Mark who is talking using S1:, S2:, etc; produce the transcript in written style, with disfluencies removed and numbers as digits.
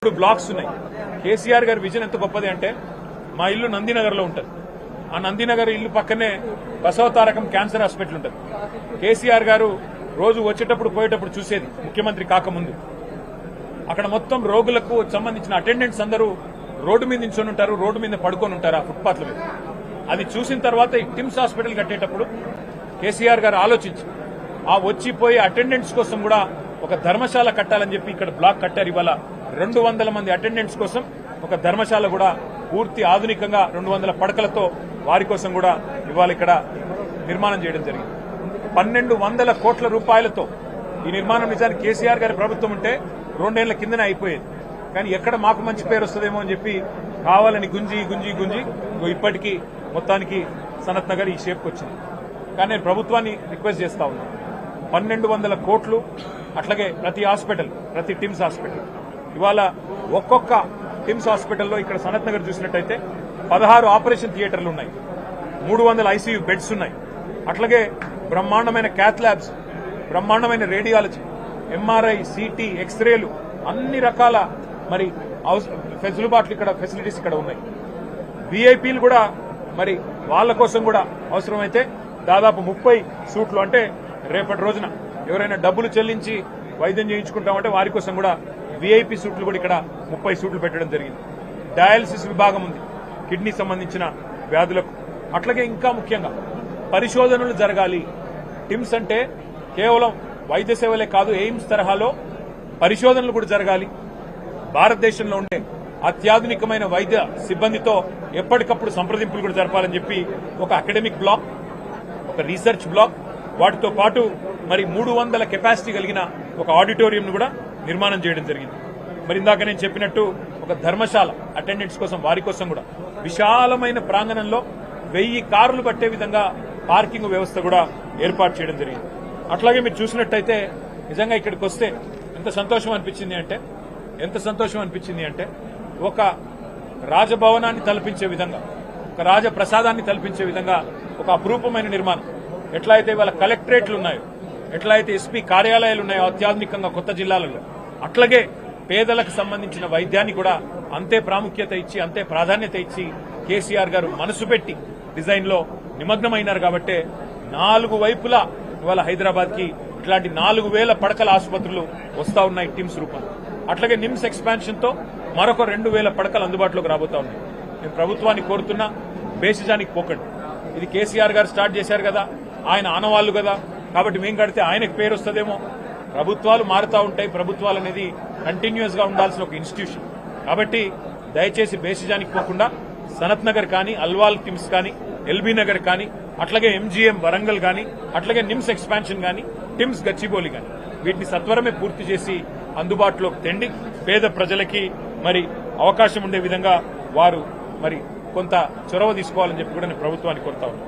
S1: 3 blocks ఉన్నాయి. కేసీఆర్ గారి vision ఎంత గొప్పది అంటే మా ఇల్లు నందినగర్ లో ఉంటుంది. ఆ నందినగర్ ఇల్లు పక్కనే బసవతారకం క్యాన్సర్ హాస్పిటల్ ఉంటుంది. కేసీఆర్ గారు రోజు వచ్చేటప్పుడు పోయేటప్పుడు చూసేది ముఖ్యమంత్రి కాకముందు. అక్కడ మొత్తం రోగులకు సంబంధించిన అటెండెంట్స్ అందరూ రోడ్డు మీద నించొని ఉంటారు, రోడ్డు మీద పడుకొని ఉంటారు ఆ ఫుట్పాత్ల మీద. అది చూసిన తర్వాత ఈ టిమ్స్ హాస్పిటల్ కట్టేటప్పుడు కేసీఆర్ గారు ఆలోచించి ఆ వచ్చిపోయే అటెండెంట్స్ కోసం కూడా ఒక ధర్మశాల కట్టాలని చెప్పి ఇక్కడ బ్లాక్ కట్టారు. ఇవాళ 200 మంది అటెండెంట్స్ కోసం ఒక ధర్మశాల కూడా పూర్తి ఆధునికంగా 200 పడకలతో వారి కోసం కూడా ఇవాళ ఇక్కడ నిర్మాణం చేయడం జరిగింది. 1200 కోట్ల రూపాయలతో ఈ నిర్మాణం నిజానికి కేసీఆర్ గారి ప్రభుత్వం ఉంటే 2 ఏళ్ల కిందనే అయిపోయేది. కానీ ఎక్కడ మాకు మంచి పేరు వస్తుందేమో అని చెప్పి కావాలని గుంజి ఇప్పటికీ మొత్తానికి సనత్ నగర్ ఈ షేప్కి వచ్చింది. కానీ నేను ప్రభుత్వాన్ని రిక్వెస్ట్ చేస్తా ఉన్నాను, 1200 కోట్లు అట్లాగే ప్రతి హాస్పిటల్, ప్రతి టిమ్స్ హాస్పిటల్ ఇవాళ ఒక్కొక్క టిమ్స్ హాస్పిటల్లో ఇక్కడ సనత్ నగర్ చూసినట్టయితే 16 ఆపరేషన్ థియేటర్లు ఉన్నాయి, 300 ఐసీయూ బెడ్స్ ఉన్నాయి. అట్లాగే బ్రహ్మాండమైన క్యాత్ ల్యాబ్స్, బ్రహ్మాండమైన రేడియాలజీ, ఎంఆర్ఐ, సిటీ, ఎక్స్రేలు, అన్ని రకాల మరి ఫెసిలిటీస్ ఇక్కడ ఉన్నాయి. వీఐపీలు కూడా మరి వాళ్ళ కోసం కూడా అవసరమైతే దాదాపు 30 సూట్లు, అంటే రేపటి రోజున ఎవరైనా డబ్బులు చెల్లించి వైద్యం చేయించుకుంటామంటే వారి కోసం కూడా వీఐపీ సూట్లు కూడా ఇక్కడ 30 సూట్లు పెట్టడం జరిగింది. డయాలసిస్ విభాగం ఉంది కిడ్నీ సంబంధించిన వ్యాధులకు. అట్లాగే ఇంకా ముఖ్యంగా పరిశోధనలు జరగాలి. టిమ్స్ అంటే కేవలం వైద్య సేవలే కాదు, ఎయిమ్స్ తరహాలో పరిశోధనలు కూడా జరగాలి. భారతదేశంలో ఉండే అత్యాధునికమైన వైద్య సిబ్బందితో ఎప్పటికప్పుడు సంప్రదింపులు కూడా జరపాలని చెప్పి ఒక అకాడమిక్ బ్లాక్, ఒక రీసెర్చ్ బ్లాక్, వాటితో పాటు మరి 300 కెపాసిటీ కలిగిన ఒక ఆడిటోరియంను కూడా నిర్మాణం చేయడం జరిగింది. మరి ఇందాక నేను చెప్పినట్టు ఒక ధర్మశాల అటెండెంట్స్ కోసం, వారి కోసం కూడా విశాలమైన ప్రాంగణంలో 1000 కార్లు పట్టే విధంగా పార్కింగ్ వ్యవస్థ కూడా ఏర్పాటు చేయడం జరిగింది. అట్లాగే మీరు చూసినట్టయితే నిజంగా ఇక్కడికి వస్తే ఎంత సంతోషం అనిపించింది అంటే ఒక రాజభవనాన్ని తలపించే విధంగా, ఒక రాజప్రసాదాన్ని తలపించే విధంగా ఒక అపురూపమైన నిర్మాణం. ఎట్లా అయితే ఇవాళ కలెక్టరేట్లు ఉన్నాయో, ఎట్లా అయితే ఎస్పీ కార్యాలయాలు ఉన్నాయో అత్యాధునికంగా కొత్త జిల్లాలలో, అట్లాగే పేదలకు సంబంధించిన వైద్యాన్ని కూడా అంతే ప్రాముఖ్యత ఇచ్చి, అంతే ప్రాధాన్యత ఇచ్చి కేసీఆర్ గారు మనసు పెట్టి డిజైన్ లో నిమగ్నమైనారు. కాబట్టే 4 వైపులా ఇవాళ హైదరాబాద్ కి ఇట్లాంటి 4000 పడకల ఆసుపత్రులు వస్తా ఉన్నాయి టిమ్స్ రూపంలో. అట్లాగే నిమ్స్ ఎక్స్పాన్షన్ తో మరొక 2000 పడకలు అందుబాటులోకి రాబోతా ఉన్నాయి. నేను ప్రభుత్వాన్ని కోరుతున్నా, బేసిజానికి పోకండి. ఇది కేసీఆర్ గారు స్టార్ట్ చేశారు కదా, ఆయన ఆనవాళ్లు కదా, కాబట్టి మేం కడితే ఆయనకు పేరు వస్తుందేమో. ప్రభుత్వాలు మారుతూ ఉంటాయి. ప్రభుత్వాలు అనేది కంటిన్యూస్ గా ఉండాల్సిన ఒక ఇన్స్టిట్యూషన్. కాబట్టి దయచేసి బేసిజానికి పోకుండా సనత్ నగర్ కానీ, అల్వాల్ టిమ్స్ కానీ, ఎల్బీ నగర్ కానీ, అట్లాగే ఎంజీఎం వరంగల్ కానీ, అట్లాగే నిమ్స్ ఎక్స్పాన్షన్ కానీ, టిమ్స్ గచ్చిబౌలి కానీ, వీటిని సత్వరమే పూర్తి చేసి అందుబాటులోకి తెండి పేద ప్రజలకి మరి అవకాశం ఉండే విధంగా వారు మరి కొంత చొరవ తీసుకోవాలని చెప్పి కూడా నేను ప్రభుత్వాన్ని కోరుతా ఉన్నాను.